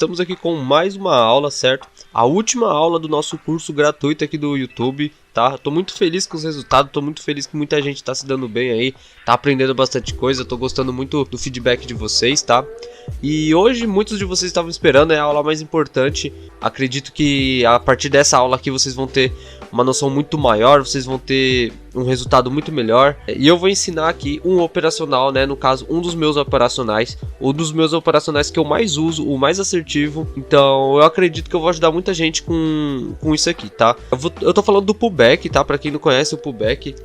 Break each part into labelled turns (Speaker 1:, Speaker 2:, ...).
Speaker 1: estamos aqui com mais uma aula, certo? A última aula do nosso curso gratuito aqui do YouTube, tá? Tô muito feliz com os resultados, tô muito feliz que muita gente tá se dando bem aí, tá aprendendo bastante coisa, tô gostando muito do feedback de vocês, tá? E hoje muitos de vocês estavam esperando, é a aula mais importante. Acredito que a partir dessa aula aqui vocês vão ter uma noção muito maior, vocês vão ter um resultado muito melhor. E eu vou ensinar aqui um operacional, né? No caso, um dos meus operacionais que eu mais uso, o mais assertivo. Então eu acredito que eu vou ajudar muita gente com isso aqui, tá? Eu tô falando do pullback, tá? Pra quem não conhece o pullback,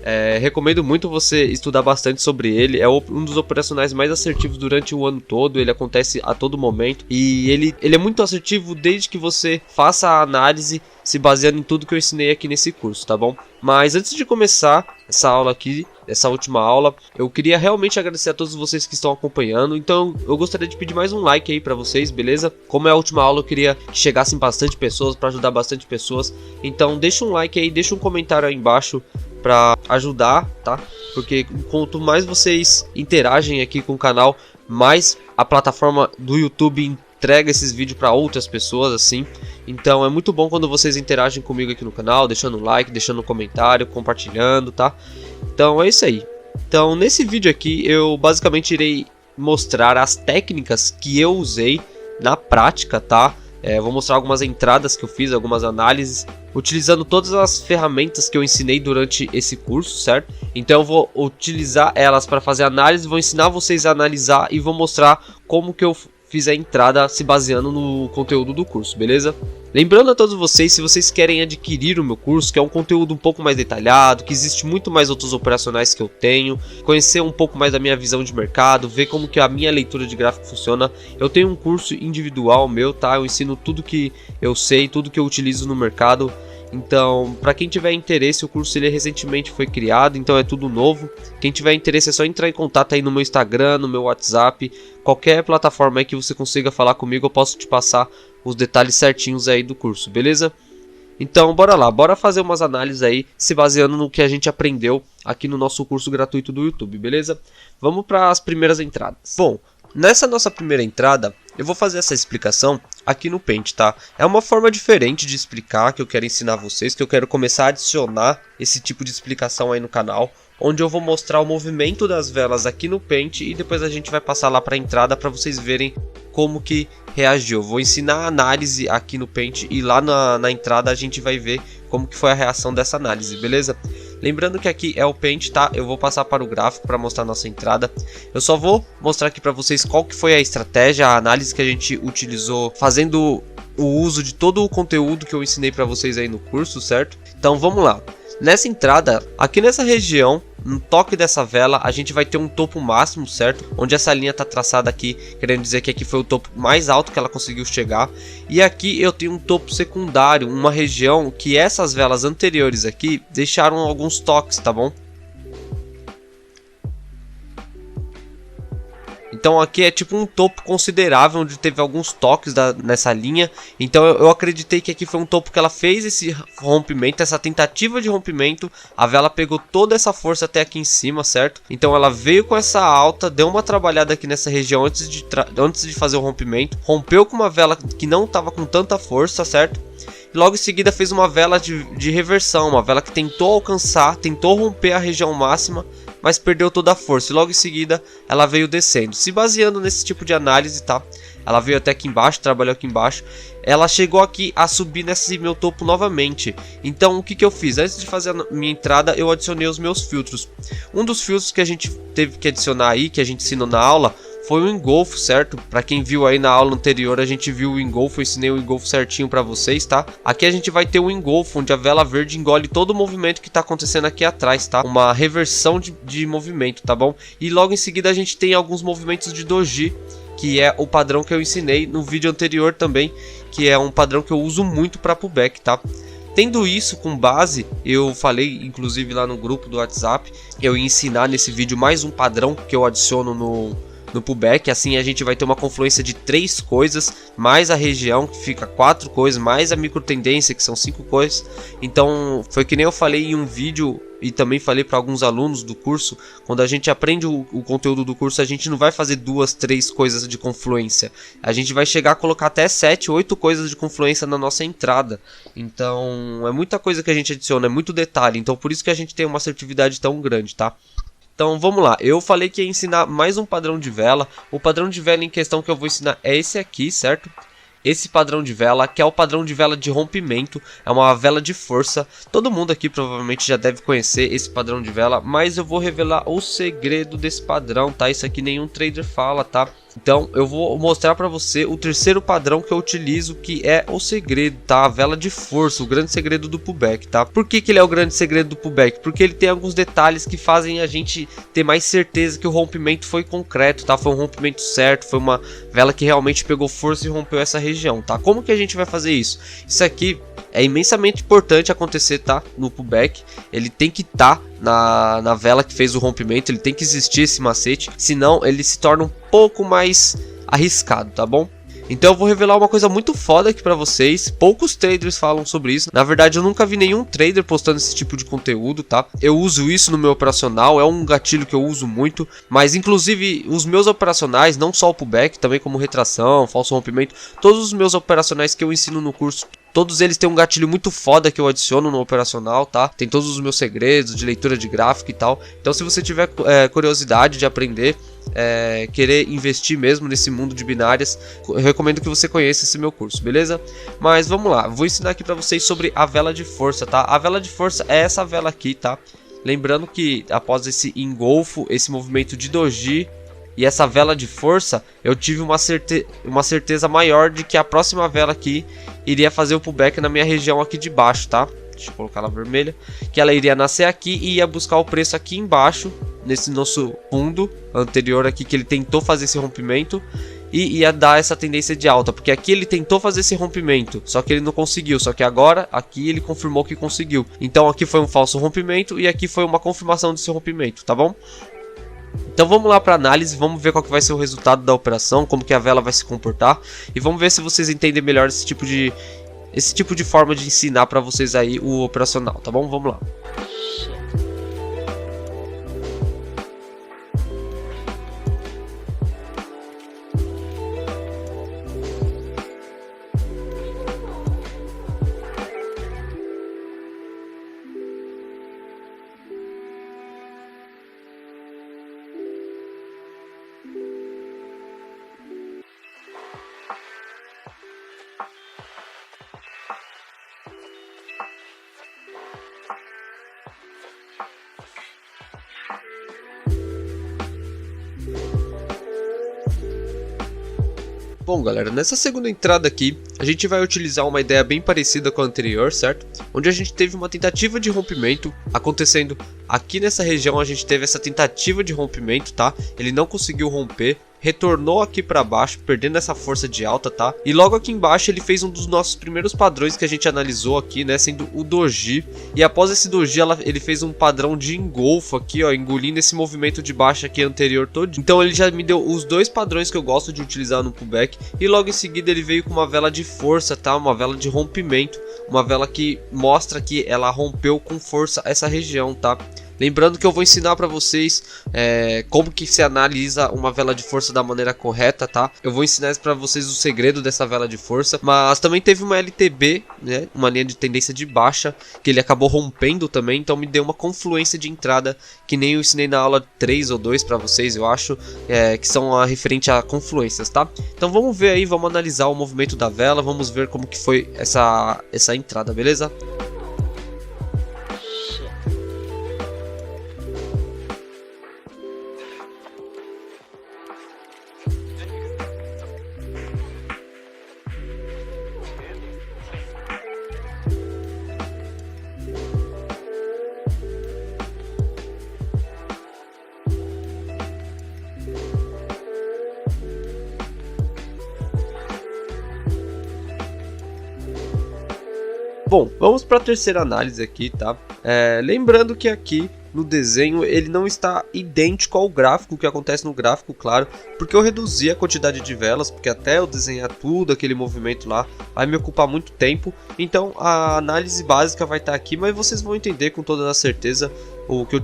Speaker 1: recomendo muito você estudar bastante sobre ele. É um dos operacionais mais assertivos durante o ano todo, ele acontece a todo momento. E ele é muito assertivo desde que você faça a análise se baseando em tudo que eu ensinei aqui nesse curso, tá bom? Mas antes de começar essa aula aqui, essa última aula, eu queria realmente agradecer a todos vocês que estão acompanhando. Então eu gostaria de pedir mais um like aí pra vocês, beleza? Como é a última aula, eu queria que chegassem bastante pessoas, pra ajudar bastante pessoas. Então deixa um like aí, deixa um comentário aí embaixo pra ajudar, tá? Porque quanto mais vocês interagem aqui com o canal, mais a plataforma do YouTube entrega esses vídeos para outras pessoas, assim. Então é muito bom quando vocês interagem comigo aqui no canal, deixando um like, deixando um comentário, compartilhando, tá? Então é isso aí. Então nesse vídeo aqui eu basicamente irei mostrar as técnicas que eu usei na prática, tá? Vou mostrar algumas entradas que eu fiz, algumas análises, utilizando todas as ferramentas que eu ensinei durante esse curso, certo? Então eu vou utilizar elas para fazer análise, vou ensinar vocês a analisar e vou mostrar como que eu fiz a entrada se baseando no conteúdo do curso, beleza? Lembrando a todos vocês, se vocês querem adquirir o meu curso, que é um conteúdo um pouco mais detalhado, que existe muito mais outros operacionais que eu tenho, conhecer um pouco mais da minha visão de mercado, ver como que a minha leitura de gráfico funciona, eu tenho um curso individual meu, tá? Eu ensino tudo que eu sei, tudo que eu utilizo no mercado. Então, para quem tiver interesse, o curso ele recentemente foi criado, então é tudo novo. Quem tiver interesse é só entrar em contato aí no meu Instagram, no meu WhatsApp, qualquer plataforma aí que você consiga falar comigo, eu posso te passar os detalhes certinhos aí do curso, beleza? Então, bora lá, bora fazer umas análises aí, se baseando no que a gente aprendeu aqui no nosso curso gratuito do YouTube, beleza? Vamos para as primeiras entradas. Bom, nessa nossa primeira entrada, eu vou fazer essa explicação aqui no Paint, tá? É uma forma diferente de explicar que eu quero ensinar vocês, que eu quero começar a adicionar esse tipo de explicação aí no canal, onde eu vou mostrar o movimento das velas aqui no Paint e depois a gente vai passar lá para a entrada para vocês verem como que reagiu. Vou ensinar a análise aqui no Paint e lá na entrada a gente vai ver como que foi a reação dessa análise, beleza? Lembrando que aqui é o Paint, tá? Eu vou passar para o gráfico para mostrar a nossa entrada. Eu só vou mostrar aqui para vocês qual que foi a estratégia, a análise que a gente utilizou fazendo o uso de todo o conteúdo que eu ensinei para vocês aí no curso, certo? Então vamos lá. Nessa entrada, aqui nessa região, no toque dessa vela, a gente vai ter um topo máximo, certo? Onde essa linha está traçada aqui, querendo dizer que aqui foi o topo mais alto que ela conseguiu chegar. E aqui eu tenho um topo secundário, uma região que essas velas anteriores aqui deixaram alguns toques, tá bom? Então aqui é tipo um topo considerável, onde teve alguns toques nessa linha. Então eu acreditei que aqui foi um topo que ela fez esse rompimento, essa tentativa de rompimento. A vela pegou toda essa força até aqui em cima, certo? Então ela veio com essa alta, deu uma trabalhada aqui nessa região antes de fazer o rompimento. Rompeu com uma vela que não estava com tanta força, certo? E logo em seguida fez uma vela de reversão, uma vela que tentou alcançar, tentou romper a região máxima, mas perdeu toda a força, e logo em seguida ela veio descendo. Se baseando nesse tipo de análise, tá? Ela veio até aqui embaixo, trabalhou aqui embaixo, ela chegou aqui a subir nesse meu topo novamente. Então o que eu fiz? Antes de fazer a minha entrada, eu adicionei os meus filtros. Um dos filtros que a gente teve que adicionar aí, que a gente ensinou na aula, foi o engolfo, certo? Para quem viu aí na aula anterior, a gente viu o engolfo, eu ensinei o engolfo certinho para vocês, tá? Aqui a gente vai ter o engolfo, onde a vela verde engole todo o movimento que tá acontecendo aqui atrás, tá? Uma reversão de movimento, tá bom? E logo em seguida a gente tem alguns movimentos de doji, que é o padrão que eu ensinei no vídeo anterior também, que é um padrão que eu uso muito para pullback, tá? Tendo isso com base, eu falei inclusive lá no grupo do WhatsApp, eu ia ensinar nesse vídeo mais um padrão que eu adiciono no pullback. Assim a gente vai ter uma confluência de 3 coisas, mais a região que fica 4 coisas, mais a micro tendência que são 5 coisas. Então foi que nem eu falei em um vídeo e também falei para alguns alunos do curso, quando a gente aprende o conteúdo do curso, a gente não vai fazer 2, 3 coisas de confluência. A gente vai chegar a colocar até 7, 8 coisas de confluência na nossa entrada. Então é muita coisa que a gente adiciona, é muito detalhe. Então por isso que a gente tem uma assertividade tão grande, tá? Então vamos lá, eu falei que ia ensinar mais um padrão de vela. O padrão de vela em questão que eu vou ensinar é esse aqui, certo? Esse padrão de vela, que é o padrão de vela de rompimento, é uma vela de força. Todo mundo aqui provavelmente já deve conhecer esse padrão de vela, mas eu vou revelar o segredo desse padrão, tá? Isso aqui nenhum trader fala, tá? Então eu vou mostrar pra você o terceiro padrão que eu utilizo, que é o segredo, tá? A vela de força, o grande segredo do pullback, tá? Por que ele é o grande segredo do pullback? Porque ele tem alguns detalhes que fazem a gente ter mais certeza que o rompimento foi concreto, tá? Foi um rompimento certo, foi uma vela que realmente pegou força e rompeu essa região, tá? Como que a gente vai fazer isso? Isso aqui é imensamente importante acontecer, tá? No pullback, ele tem que estar na vela que fez o rompimento, ele tem que existir esse macete, senão ele se torna um pouco mais arriscado, tá bom? Então eu vou revelar uma coisa muito foda aqui pra vocês. Poucos traders falam sobre isso. Na verdade eu nunca vi nenhum trader postando esse tipo de conteúdo, tá? Eu uso isso no meu operacional, é um gatilho que eu uso muito. Mas inclusive os meus operacionais, não só o pullback, também como retração, falso rompimento, todos os meus operacionais que eu ensino no curso, todos eles têm um gatilho muito foda que eu adiciono no operacional, tá? Tem todos os meus segredos de leitura de gráfico e tal. Então se você tiver curiosidade de aprender, querer investir mesmo nesse mundo de binárias, eu recomendo que você conheça esse meu curso, beleza? Mas vamos lá, vou ensinar aqui pra vocês sobre a vela de força, tá? A vela de força é essa vela aqui, tá? Lembrando que após esse engolfo, esse movimento de doji e essa vela de força, eu tive uma certeza maior de que a próxima vela aqui iria fazer o pullback na minha região aqui de baixo, tá? Deixa eu colocar ela vermelha. Que ela iria nascer aqui e ia buscar o preço aqui embaixo, nesse nosso fundo anterior aqui, que ele tentou fazer esse rompimento e ia dar essa tendência de alta, porque aqui ele tentou fazer esse rompimento, só que ele não conseguiu, só que agora aqui ele confirmou que conseguiu. Então aqui foi um falso rompimento e aqui foi uma confirmação desse rompimento, tá bom? Então vamos lá para análise, vamos ver qual que vai ser o resultado da operação, como que a vela vai se comportar e vamos ver se vocês entendem melhor esse tipo de forma de ensinar para vocês aí o operacional, tá bom? Vamos lá. Bom galera, nessa segunda entrada aqui, a gente vai utilizar uma ideia bem parecida com a anterior, certo? Onde a gente teve uma tentativa de rompimento acontecendo aqui nessa região, a gente teve essa tentativa de rompimento, tá? Ele não conseguiu romper, retornou aqui para baixo, perdendo essa força de alta, tá? E logo aqui embaixo ele fez um dos nossos primeiros padrões que a gente analisou aqui, né? Sendo o doji. E após esse doji, ele fez um padrão de engolfo aqui, ó, engolindo esse movimento de baixo aqui anterior todo. Então ele já me deu os dois padrões que eu gosto de utilizar no pullback. E logo em seguida ele veio com uma vela de força, tá? Uma vela de rompimento, uma vela que mostra que ela rompeu com força essa região, tá? Lembrando que eu vou ensinar para vocês como que se analisa uma vela de força da maneira correta, tá? Eu vou ensinar para vocês o segredo dessa vela de força. Mas também teve uma LTB, né? Uma linha de tendência de baixa, que ele acabou rompendo também. Então me deu uma confluência de entrada, que nem eu ensinei na aula 3 ou 2 para vocês, eu acho, que são referente a confluências, tá? Então vamos ver aí, vamos analisar o movimento da vela, vamos ver como que foi essa entrada, beleza? Bom, vamos para a terceira análise aqui, tá? Lembrando que aqui no desenho ele não está idêntico ao gráfico, que acontece no gráfico, claro, porque eu reduzi a quantidade de velas, porque até eu desenhar tudo aquele movimento lá vai me ocupar muito tempo. Então a análise básica vai estar aqui, mas vocês vão entender com toda a certeza o que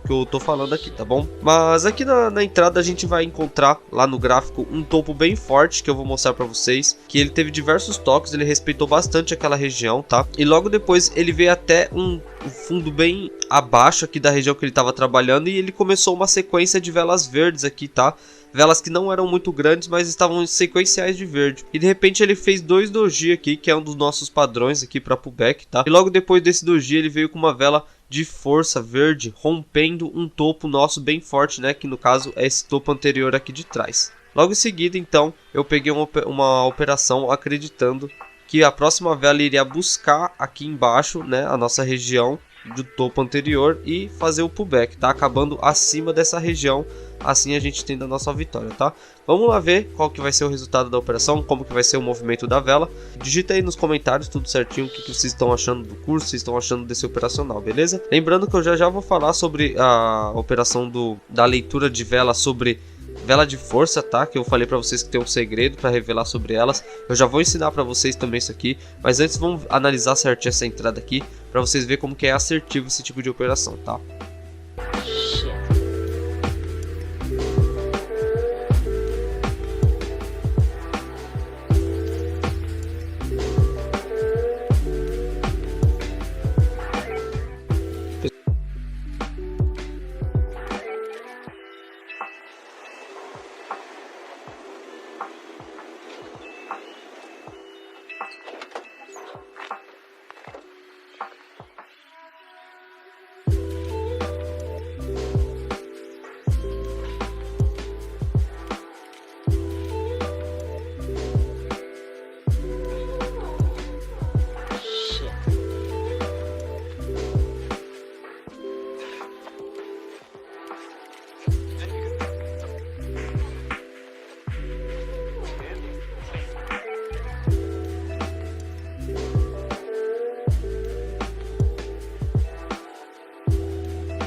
Speaker 1: eu tô falando aqui, tá bom? Mas aqui na entrada a gente vai encontrar lá no gráfico um topo bem forte que eu vou mostrar pra vocês, que ele teve diversos toques, ele respeitou bastante aquela região, tá? E logo depois ele veio até um fundo bem abaixo aqui da região que ele estava trabalhando, e ele começou uma sequência de velas verdes aqui, tá? Velas que não eram muito grandes, mas estavam sequenciais de verde. E de repente ele fez 2 doji aqui, que é um dos nossos padrões aqui para pullback, tá? E logo depois desse doji ele veio com uma vela de força verde, rompendo um topo nosso bem forte, né? Que no caso é esse topo anterior aqui de trás. Logo em seguida, então, eu peguei uma operação acreditando que a próxima vela iria buscar aqui embaixo, né, a nossa região do topo anterior e fazer o pullback, tá? Acabando acima dessa região, assim a gente tem a nossa vitória, tá? Vamos lá ver qual que vai ser o resultado da operação, como que vai ser o movimento da vela. Digita aí nos comentários tudo certinho o que vocês estão achando do curso, vocês estão achando desse operacional, beleza? Lembrando que eu já vou falar sobre a operação da leitura de vela sobre vela de força, tá? Que eu falei pra vocês que tem um segredo pra revelar sobre elas. Eu já vou ensinar pra vocês também isso aqui, mas antes vamos analisar certinho essa entrada aqui pra vocês verem como que é assertivo esse tipo de operação, tá?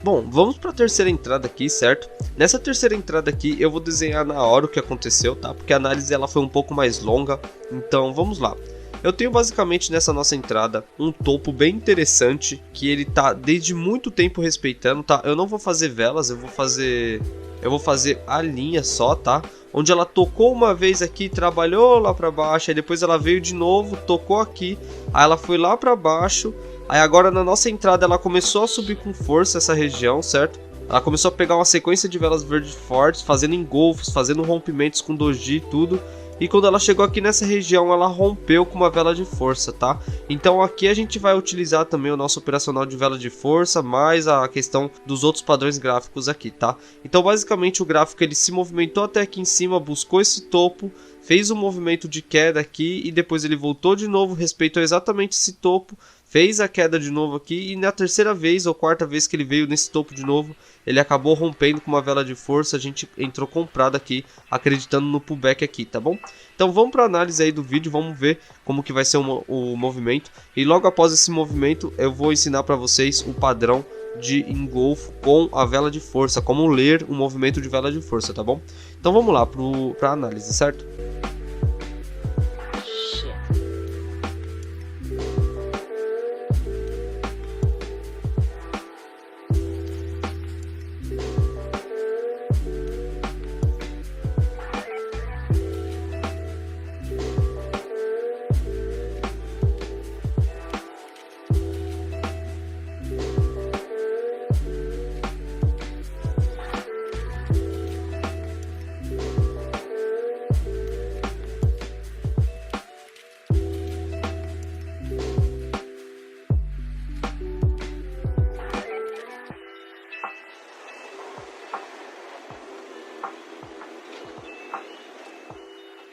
Speaker 1: Bom, vamos para a terceira entrada aqui, certo? Nessa terceira entrada aqui eu vou desenhar na hora o que aconteceu, tá? Porque a análise ela foi um pouco mais longa, então vamos lá. Eu tenho basicamente nessa nossa entrada um topo bem interessante que ele tá desde muito tempo respeitando, tá? Eu não vou fazer velas, eu vou fazer a linha só, tá? Onde ela tocou uma vez aqui, trabalhou lá para baixo, aí depois ela veio de novo, tocou aqui, aí ela foi lá para baixo. Aí agora na nossa entrada ela começou a subir com força essa região, certo? Ela começou a pegar uma sequência de velas verdes fortes, fazendo engolfos, fazendo rompimentos com doji e tudo. E quando ela chegou aqui nessa região, ela rompeu com uma vela de força, tá? Então aqui a gente vai utilizar também o nosso operacional de vela de força, mais a questão dos outros padrões gráficos aqui, tá? Então basicamente o gráfico ele se movimentou até aqui em cima, buscou esse topo, fez um movimento de queda aqui e depois ele voltou de novo, respeitou exatamente esse topo, fez a queda de novo aqui e na terceira vez ou quarta vez que ele veio nesse topo de novo, ele acabou rompendo com uma vela de força. A gente entrou comprado aqui, acreditando no pullback aqui, tá bom? Então vamos para a análise aí do vídeo, vamos ver como que vai ser o movimento. E logo após esse movimento eu vou ensinar para vocês o padrão de engolfo com a vela de força, como ler um movimento de vela de força, tá bom? Então vamos lá para a análise, certo?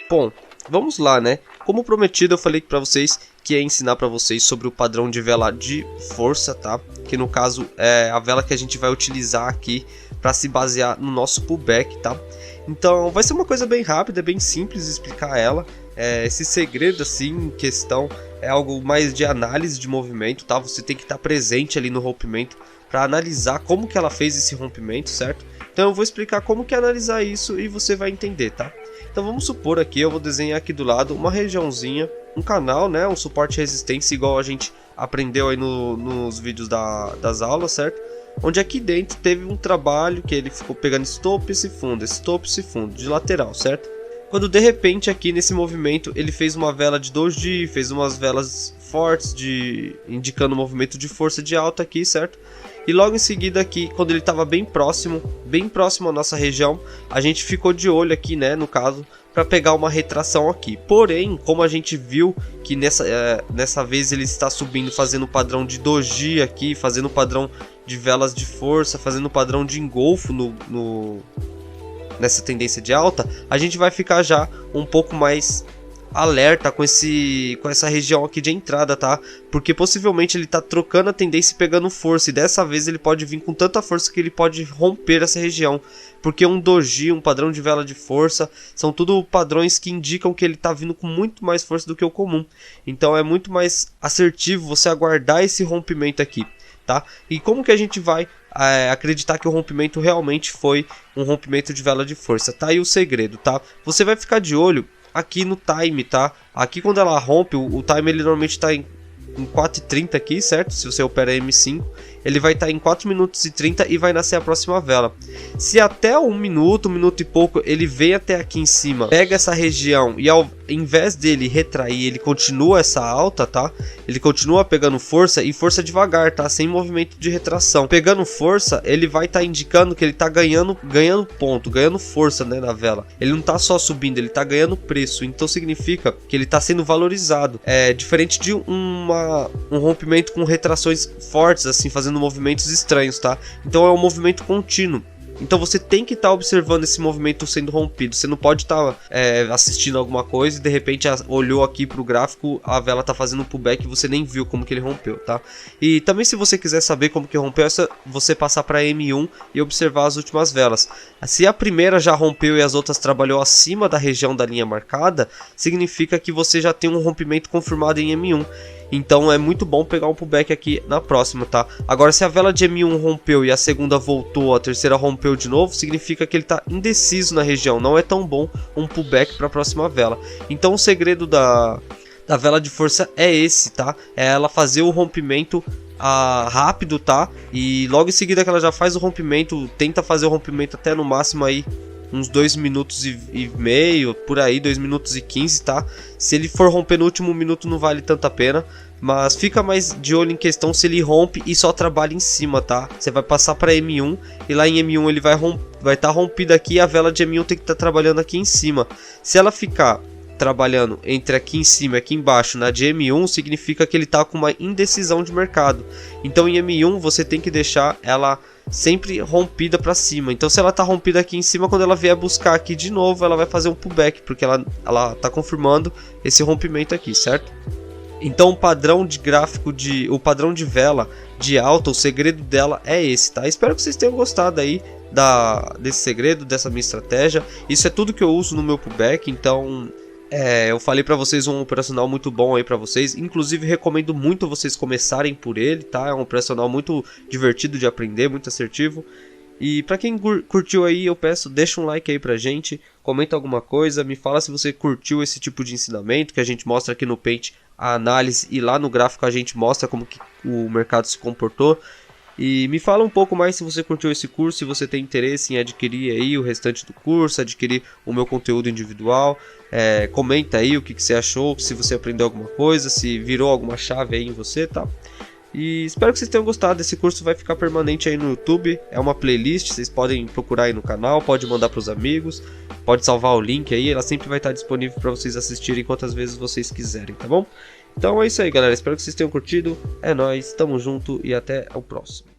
Speaker 1: Bom, vamos lá, né? Como prometido, eu falei para vocês que ia ensinar para vocês sobre o padrão de vela de força, tá? Que no caso é a vela que a gente vai utilizar aqui para se basear no nosso pullback, tá? Então vai ser uma coisa bem rápida, bem simples explicar ela. Esse segredo assim em questão é algo mais de análise de movimento, tá? Você tem que estar presente ali no rompimento para analisar como que ela fez esse rompimento, certo? Então eu vou explicar como que é analisar isso e você vai entender, tá? Então vamos supor aqui, eu vou desenhar aqui do lado uma regiãozinha, um canal, né? Um suporte de resistência igual a gente aprendeu aí nos vídeos das aulas, certo? onde aqui dentro teve um trabalho que ele ficou pegando stopes e fundo, de lateral, certo? Quando de repente aqui nesse movimento ele fez uma vela de doji, fez umas velas fortes indicando o movimento de força de alta aqui, certo? E logo em seguida aqui, quando ele estava bem próximo à nossa região, a gente ficou de olho aqui, né, no caso, para pegar uma retração aqui. Porém, como a gente viu que nessa vez ele está subindo, fazendo o padrão de doji aqui, fazendo o padrão de velas de força, fazendo o padrão de engolfo nessa tendência de alta, a gente vai ficar já um pouco mais alerta com essa região aqui de entrada, tá? Porque possivelmente ele tá trocando a tendência e pegando força, e dessa vez ele pode vir com tanta força que ele pode romper essa região, porque um doji, um padrão de vela de força, são tudo padrões que indicam que ele tá vindo com muito mais força do que o comum. Então é muito mais assertivo você aguardar esse rompimento aqui, tá? E como que a gente vai acreditar que o rompimento realmente foi um rompimento de vela de força? Tá aí o segredo, tá? Você vai ficar de olho aqui no time, tá? Aqui quando ela rompe, o time ele normalmente está em 4h30 aqui, certo? Se você opera M5, ele vai estar em 4 minutos e 30 e vai nascer a próxima vela. Se até 1 minuto e pouco ele vem até aqui em cima, pega essa região e ao invés dele retrair, ele continua essa alta, tá? Ele continua pegando força e força devagar, tá? Sem movimento de retração. Pegando força, ele vai estar indicando que ele tá ganhando ponto, ganhando força, né, na vela. Ele não tá só subindo, ele tá ganhando preço. Então significa que ele tá sendo valorizado. É diferente de um rompimento com retrações fortes, assim, fazendo movimentos estranhos, tá? Então é um movimento contínuo. Então você tem que estar observando esse movimento sendo rompido. Você não pode estar assistindo alguma coisa e de repente olhou aqui para o gráfico, a vela está fazendo um pullback e você nem viu como que ele rompeu, tá? E também, se você quiser saber como que rompeu, é só você passar para M1 e observar as últimas velas. Se a primeira já rompeu e as outras trabalhou acima da região da linha marcada, significa que você já tem um rompimento confirmado em M1. Então é muito bom pegar um pullback aqui na próxima, tá? Agora, se a vela de M1 rompeu e a segunda voltou, a terceira rompeu de novo, significa que ele está indeciso na região. Não é tão bom um pullback para a próxima vela. Então o segredo da vela de força é esse, tá? É ela fazer o rompimento rápido, tá? E logo em seguida que ela já faz o rompimento, tenta fazer o rompimento até no máximo aí uns 2 minutos e meio, por aí, 2 minutos e 15, tá? Se ele for romper no último minuto não vale tanta pena, mas fica mais de olho em questão se ele rompe e só trabalha em cima, tá? Você vai passar para M1 e lá em M1 ele vai estar rompido aqui e a vela de M1 tem que estar trabalhando aqui em cima. Se ela ficar trabalhando entre aqui em cima e aqui embaixo na de M1, significa que ele está com uma indecisão de mercado. Então em M1 você tem que deixar ela sempre rompida para cima. Então se ela tá rompida aqui em cima, quando ela vier buscar aqui de novo, ela vai fazer um pullback, porque ela tá confirmando esse rompimento aqui, certo? Então o padrão de gráfico o padrão de vela de alta, o segredo dela é esse, tá? Espero que vocês tenham gostado aí desse segredo, dessa minha estratégia. Isso é tudo que eu uso no meu pullback, então eu falei pra vocês um operacional muito bom aí pra vocês. Inclusive recomendo muito vocês começarem por ele, tá? É um operacional muito divertido de aprender, muito assertivo. E pra quem curtiu aí, eu peço, deixa um like aí pra gente, comenta alguma coisa, me fala se você curtiu esse tipo de ensinamento que a gente mostra aqui no Paint, a análise, e lá no gráfico a gente mostra como que o mercado se comportou. E me fala um pouco mais se você curtiu esse curso, se você tem interesse em adquirir aí o restante do curso, adquirir o meu conteúdo individual. Comenta aí o que você achou, se você aprendeu alguma coisa, se virou alguma chave aí em você, tá? E espero que vocês tenham gostado. Esse curso vai ficar permanente aí no YouTube, é uma playlist, vocês podem procurar aí no canal, pode mandar para os amigos, pode salvar o link aí, ela sempre vai estar disponível para vocês assistirem quantas vezes vocês quiserem, tá bom? Então é isso aí, galera, espero que vocês tenham curtido, é nóis, tamo junto e até o próximo.